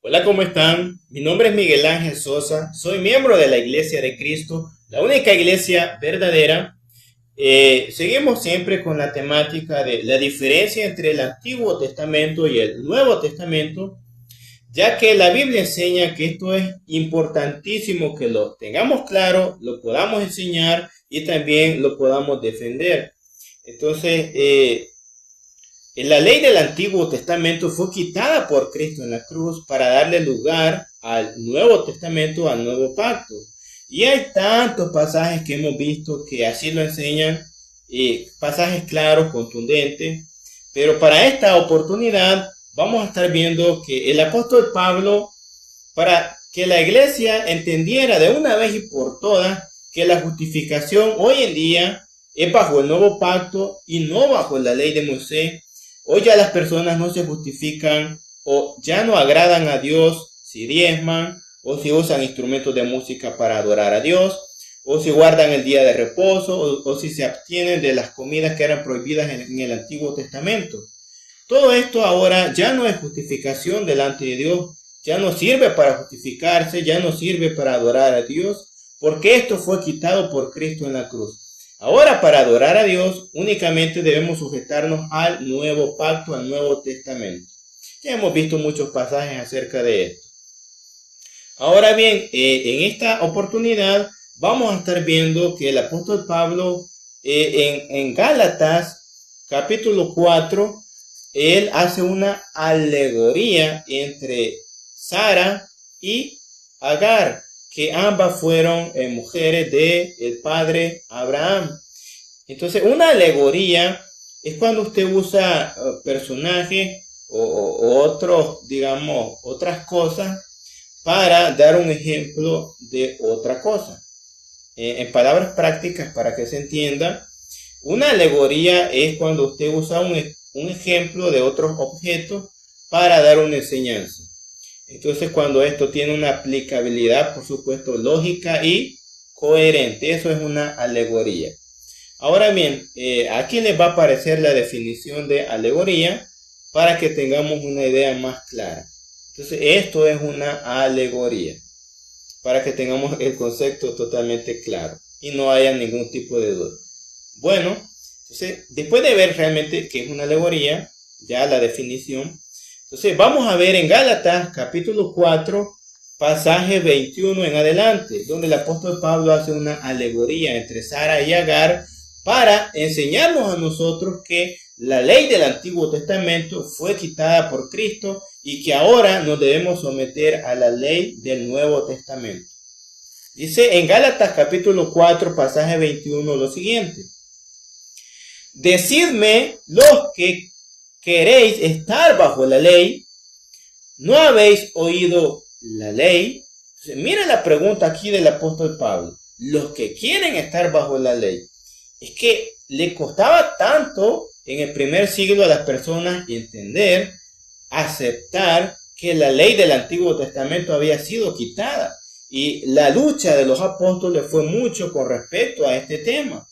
Hola, ¿cómo están? Mi nombre es Miguel Ángel Sosa, soy miembro de la Iglesia de Cristo, la única iglesia verdadera. Seguimos siempre con la temática de la diferencia entre el Antiguo Testamento y el Nuevo Testamento, ya que la Biblia enseña que esto es importantísimo que lo tengamos claro, lo podamos enseñar y también lo podamos defender. Entonces, la ley del Antiguo Testamento fue quitada por Cristo en la cruz para darle lugar al Nuevo Testamento, al Nuevo Pacto. Y hay tantos pasajes que hemos visto que así lo enseñan, pasajes claros, contundentes. Pero para esta oportunidad vamos a estar viendo que el apóstol Pablo, para que la iglesia entendiera de una vez y por todas que la justificación hoy en día es bajo el Nuevo Pacto y no bajo la ley de Moisés. Hoy ya las personas no se justifican o ya no agradan a Dios si diezman o si usan instrumentos de música para adorar a Dios o si guardan el día de reposo o si se abstienen de las comidas que eran prohibidas en el Antiguo Testamento. Todo esto ahora ya no es justificación delante de Dios, ya no sirve para justificarse, ya no sirve para adorar a Dios, porque esto fue quitado por Cristo en la cruz. Ahora, para adorar a Dios, únicamente debemos sujetarnos al Nuevo Pacto, al Nuevo Testamento. Ya hemos visto muchos pasajes acerca de esto. Ahora bien, en esta oportunidad vamos a estar viendo que el apóstol Pablo en Gálatas capítulo 4, él hace una alegoría entre Sara y Agar, que ambas fueron mujeres del padre Abraham. Entonces, una alegoría es cuando usted usa personajes o otros, digamos, otras cosas para dar un ejemplo de otra cosa. En palabras prácticas, para que se entienda, una alegoría es cuando usted usa un ejemplo de otros objetos para dar una enseñanza. Entonces, cuando esto tiene una aplicabilidad, por supuesto, lógica y coherente, eso es una alegoría. Ahora bien, aquí les va a aparecer la definición de alegoría para que tengamos una idea más clara. Entonces, esto es una alegoría, para que tengamos el concepto totalmente claro y no haya ningún tipo de duda. Bueno, entonces, después de ver realmente qué es una alegoría, ya la definición, entonces vamos a ver en Gálatas capítulo 4, pasaje 21 en adelante, donde el apóstol Pablo hace una alegoría entre Sara y Agar para enseñarnos a nosotros que la ley del Antiguo Testamento fue quitada por Cristo y que ahora nos debemos someter a la ley del Nuevo Testamento. Dice en Gálatas capítulo 4, pasaje 21 lo siguiente: decidme los que queréis estar bajo la ley, ¿no habéis oído la ley? Entonces, mira la pregunta aquí del apóstol Pablo. Los que quieren estar bajo la ley. Es que le costaba tanto en el primer siglo a las personas entender, aceptar que la ley del Antiguo Testamento había sido quitada. Y la lucha de los apóstoles fue mucho con respecto a este tema.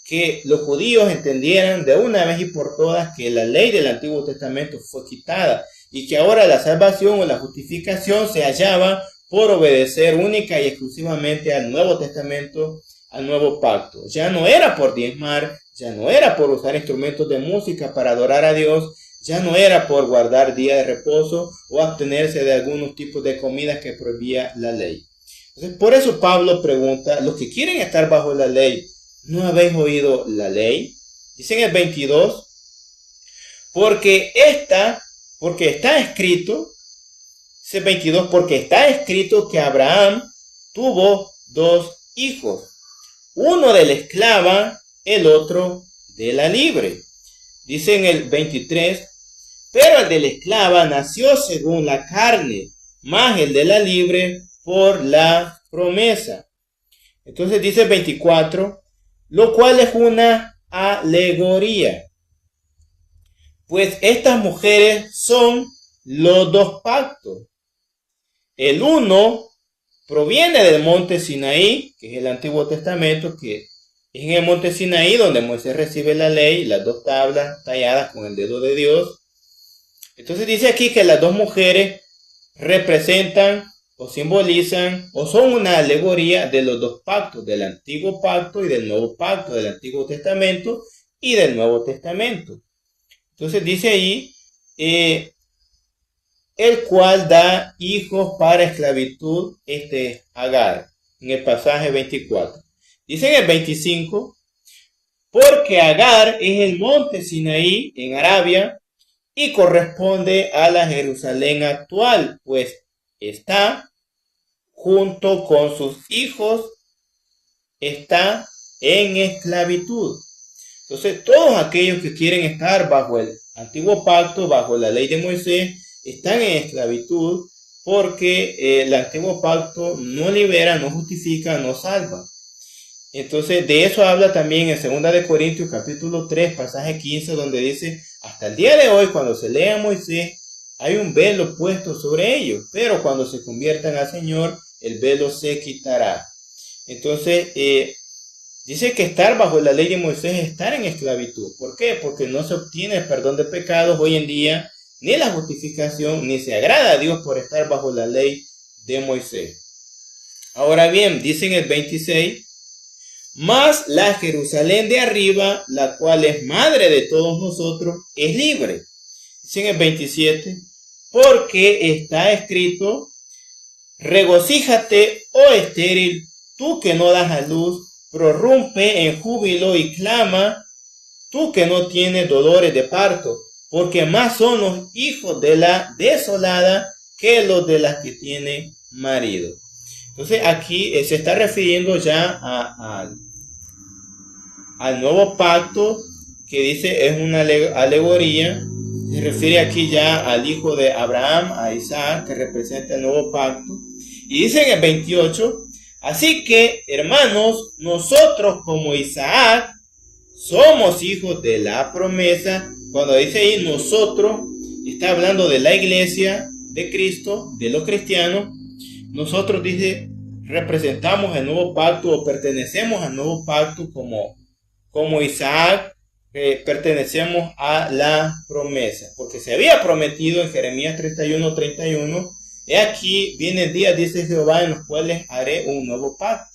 Que los judíos entendieran de una vez y por todas que la ley del Antiguo Testamento fue quitada y que ahora la salvación o la justificación se hallaba por obedecer única y exclusivamente al Nuevo Testamento, al Nuevo Pacto. Ya no era por diezmar, ya no era por usar instrumentos de música para adorar a Dios, ya no era por guardar día de reposo o abstenerse de algunos tipos de comidas que prohibía la ley. Entonces, por eso Pablo pregunta, los que quieren estar bajo la ley, ¿no habéis oído la ley? Dice en el 22, porque está escrito, dice 22, porque está escrito que Abraham tuvo dos hijos, uno de la esclava, el otro de la libre. Dice en el 23, pero el de la esclava nació según la carne, más el de la libre por la promesa. Entonces dice el 24, lo cual es una alegoría, pues estas mujeres son los dos pactos. El uno proviene del monte Sinaí, que es el Antiguo Testamento, que es en el monte Sinaí donde Moisés recibe la ley, las dos tablas talladas con el dedo de Dios. Entonces dice aquí que las dos mujeres representan o simbolizan o son una alegoría de los dos pactos, del antiguo pacto y del nuevo pacto, del Antiguo Testamento y del Nuevo Testamento. Entonces dice ahí, el cual da hijos para esclavitud, Agar, en el pasaje 24. Dice en el 25, porque Agar es el monte Sinaí en Arabia y corresponde a la Jerusalén actual, pues está junto con sus hijos, está en esclavitud. Entonces, todos aquellos que quieren estar bajo el antiguo pacto, bajo la ley de Moisés, están en esclavitud porque el antiguo pacto no libera, no justifica, no salva. Entonces, de eso habla también en 2 de Corintios capítulo 3, pasaje 15, donde dice, hasta el día de hoy, cuando se lea Moisés, hay un velo puesto sobre ellos, pero cuando se conviertan al Señor, el velo se quitará. Entonces, dice que estar bajo la ley de Moisés es estar en esclavitud. ¿Por qué? Porque no se obtiene el perdón de pecados hoy en día, ni la justificación, ni se agrada a Dios por estar bajo la ley de Moisés. Ahora bien, dice en el 26, mas la Jerusalén de arriba, la cual es madre de todos nosotros, es libre. Dice en el 27, porque está escrito, regocíjate, oh estéril, tú que no das a luz, prorrumpe en júbilo y clama, tú que no tienes dolores de parto, porque más son los hijos de la desolada que los de las que tienen marido. Entonces aquí se está refiriendo ya al nuevo pacto, que dice es una alegoría. Se refiere aquí ya al hijo de Abraham, a Isaac, que representa el nuevo pacto. Y dice en el 28, así que, hermanos, nosotros como Isaac somos hijos de la promesa. Cuando dice ahí nosotros, está hablando de la iglesia de Cristo, de los cristianos. Nosotros, dice, representamos el nuevo pacto o pertenecemos al nuevo pacto como Isaac, pertenecemos a la promesa, porque se había prometido en Jeremías 31:31, he aquí vienen días, dice Jehová, en los cuales haré un nuevo pacto.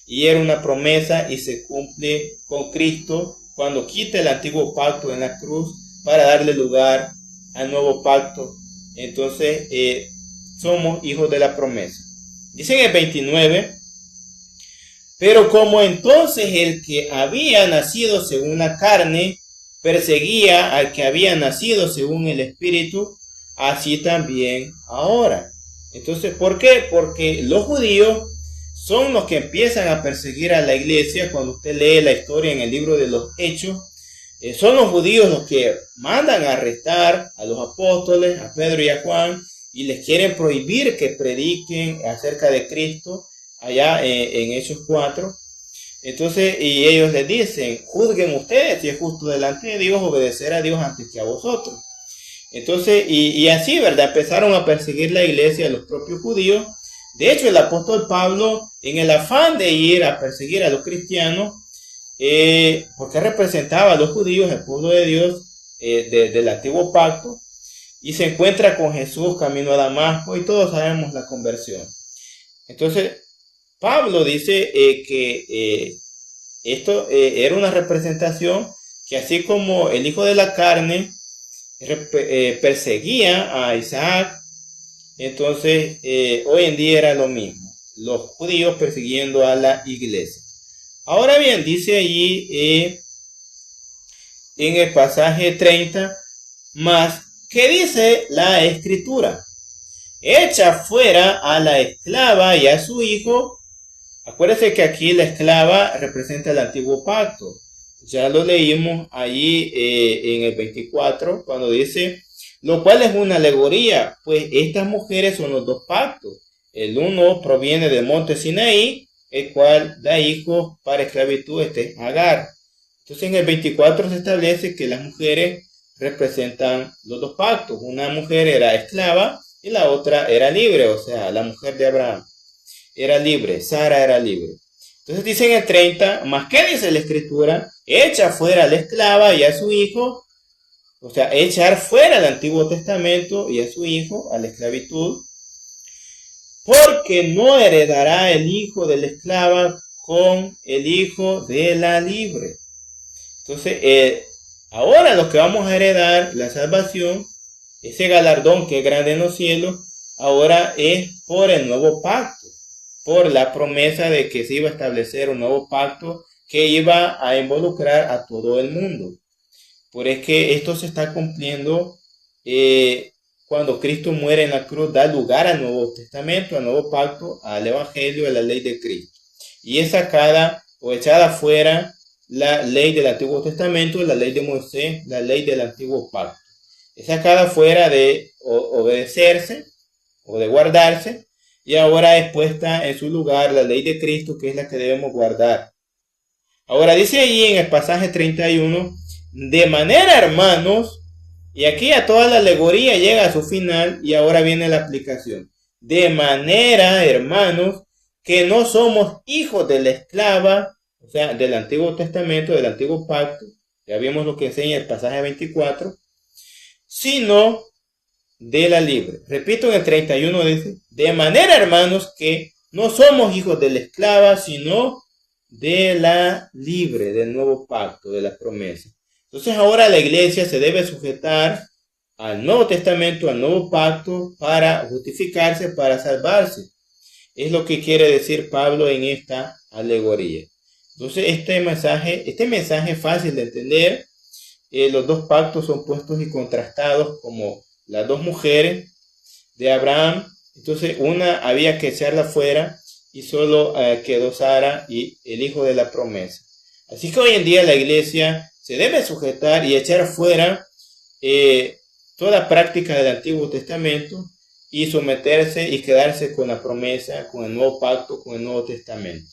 Y era una promesa y se cumple con Cristo cuando quita el antiguo pacto en la cruz para darle lugar al nuevo pacto. Entonces somos hijos de la promesa. Dice en el 29, pero como entonces el que había nacido según la carne perseguía al que había nacido según el Espíritu, así también ahora. Entonces, ¿por qué? Porque los judíos son los que empiezan a perseguir a la iglesia. Cuando usted lee la historia en el libro de los Hechos, son los judíos los que mandan a arrestar a los apóstoles, a Pedro y a Juan, y les quieren prohibir que prediquen acerca de Cristo, allá en Hechos 4. Entonces, y ellos les dicen, juzguen ustedes si es justo delante de Dios obedecer a Dios antes que a vosotros. Entonces, y así, ¿verdad? Empezaron a perseguir la iglesia a los propios judíos. De hecho, el apóstol Pablo, en el afán de ir a perseguir a los cristianos, porque representaba a los judíos, el pueblo de Dios, del antiguo pacto, y se encuentra con Jesús camino a Damasco, y todos sabemos la conversión. Entonces, Pablo dice que esto era una representación que así como el hijo de la carne perseguía a Isaac, entonces hoy en día era lo mismo, los judíos persiguiendo a la iglesia. Ahora bien, dice allí en el pasaje 30, más, ¿qué dice la escritura? Echa fuera a la esclava y a su hijo. Acuérdense que aquí la esclava representa el antiguo pacto. Ya lo leímos allí en el 24, cuando dice, lo cual es una alegoría, pues estas mujeres son los dos pactos. El uno proviene del monte Sinaí, el cual da hijos para esclavitud, Agar. Entonces en el 24 se establece que las mujeres representan los dos pactos. Una mujer era esclava y la otra era libre, o sea, la mujer de Abraham era libre, Sara era libre. Entonces dice en el 30, ¿más qué dice la escritura? Echa fuera a la esclava y a su hijo, o sea, echar fuera el Antiguo Testamento y a su hijo a la esclavitud, porque no heredará el hijo de la esclava con el hijo de la libre. Entonces, ahora lo que vamos a heredar, la salvación, ese galardón que es grande en los cielos, ahora es por el nuevo pacto, por la promesa de que se iba a establecer un nuevo pacto que iba a involucrar a todo el mundo. Por es que esto se está cumpliendo cuando Cristo muere en la cruz, da lugar al Nuevo Testamento, al Nuevo Pacto, al Evangelio, a la ley de Cristo. Y es sacada o echada fuera la ley del Antiguo Testamento, la ley de Moisés, la ley del Antiguo Pacto. Es sacada fuera de obedecerse o de guardarse, y ahora es puesta en su lugar la ley de Cristo, que es la que debemos guardar. Ahora dice ahí en el pasaje 31, de manera, hermanos, y aquí a toda la alegoría llega a su final y ahora viene la aplicación. De manera, hermanos, que no somos hijos de la esclava, o sea, del Antiguo Testamento, del Antiguo Pacto, ya vimos lo que enseña el pasaje 24, sino de la libre. Repito, en el 31 dice, de manera, hermanos, que no somos hijos de la esclava, sino de la libre, del nuevo pacto, de la promesa. Entonces ahora la iglesia se debe sujetar al Nuevo Testamento, al nuevo pacto, para justificarse, para salvarse. Es lo que quiere decir Pablo en esta alegoría. Entonces este mensaje es fácil de entender. Los dos pactos son puestos y contrastados como las dos mujeres de Abraham. Entonces una había que echarla fuera y solo quedó Sara y el hijo de la promesa. Así que hoy en día la iglesia se debe sujetar y echar fuera toda práctica del Antiguo Testamento y someterse y quedarse con la promesa, con el nuevo pacto, con el Nuevo Testamento.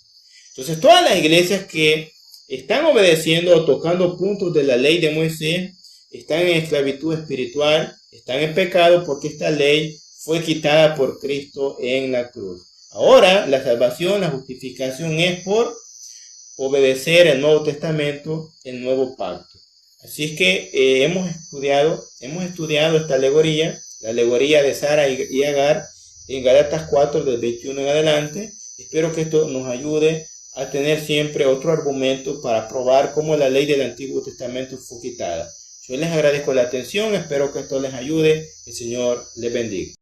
Entonces todas las iglesias que están obedeciendo o tocando puntos de la ley de Moisés están en esclavitud espiritual, están en pecado porque esta ley fue quitada por Cristo en la cruz. Ahora la salvación, la justificación es por obedecer el Nuevo Testamento, el nuevo pacto. Así es que hemos estudiado esta alegoría, la alegoría de Sara y Agar, en Gálatas 4 del 21 en adelante. Espero que esto nos ayude a tener siempre otro argumento para probar cómo la ley del Antiguo Testamento fue quitada. Yo les agradezco la atención, espero que esto les ayude, el Señor les bendiga.